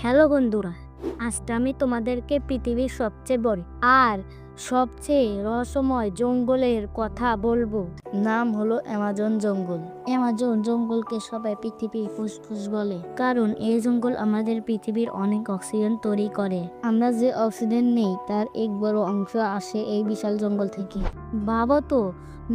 Hello বন্ধুরা, আজকে আমি তোমাদেরকে পৃথিবীর সবচেয়ে বড় আর সবচেয়ে রহস্যময় জঙ্গলের কথা বলবো। নাম হলো অ্যামাজন জঙ্গল। অ্যামাজন জঙ্গলকে সবাই পৃথিবীর ফুসফুস বলে, কারণ এই জঙ্গল আমাদের পৃথিবীর অনেক অক্সিজেন তৈরি করে। আমরা যে অক্সিজেন নেই তার এক বড় অংশ আসে এই বিশাল জঙ্গল থেকে। ভাবো তো,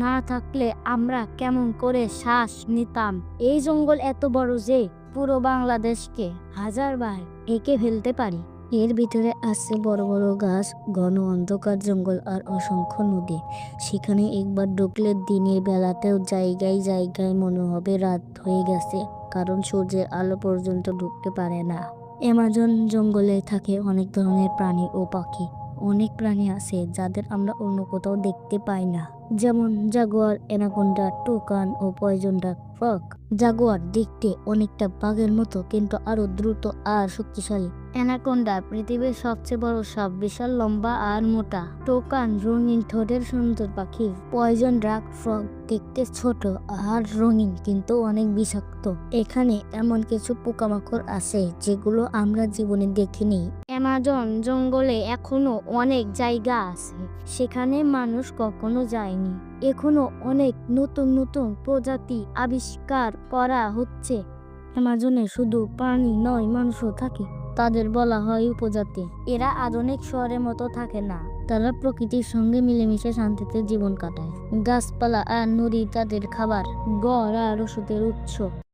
না থাকলে আমরা কেমন করে শ্বাস নিতাম। এই জঙ্গল এত বড় যে পুরো বাংলাদেশকে হাজারবার এঁকে ফেলতে পারি। এর ভিতরে আছে বড় বড় গাছ, ঘন অন্ধকার জঙ্গল আর অসংখ্য নদী। সেখানে একবার ঢুকলে দিনের বেলাতেও জায়গায় জায়গায় মনে হবে রাত হয়ে গেছে, কারণ সূর্যের আলো পর্যন্ত ঢুকতে পারে না। অ্যামাজন জঙ্গলে থাকে অনেক ধরনের প্রাণী ও পাখি। অনেক প্রাণী আছে যাদের আমরা অন্য কোথাও দেখতে পাই না, যেমন জাগুয়ার, অ্যানাকোন্ডা, টোকান ও পয়জন ফ্রগ। জাগুয়ার দেখতে অনেকটা বাঘের মতো, কিন্তু আরো দ্রুত আর শক্তিশালী। অ্যানাকোন্ডা পৃথিবীর সবচেয়ে বড় সাপ, বিশাল লম্বা আর মোটা। টোকান রঙিন ঠোঁটের সুন্দর পাখি। পয়জন ফ্রগ দেখতে ছোট আর রঙিন, কিন্তু অনেক বিষাক্ত। এখানে এমন কিছু পোকামাকড় আছে যেগুলো আমরা জীবনে দেখিনি। অ্যামাজন জঙ্গলে এখনো অনেক জায়গা আছে সেখানে মানুষ কখনো যায়নি। এখনো অনেক নতুন নতুন প্রজাতি আবিষ্কার করা হচ্ছে। অ্যামাজনে শুধু প্রাণী নয়, মানুষও থাকে। তাদের বলা হয় উপজাতি। এরা আধুনিক শহরের মতো থাকে না, তারা প্রকৃতির সঙ্গে মিলেমিশে শান্তিতে জীবন কাটায়। গাছপালা আর নদী তাদের খাবার, ঘর আর ওষুধের উৎস।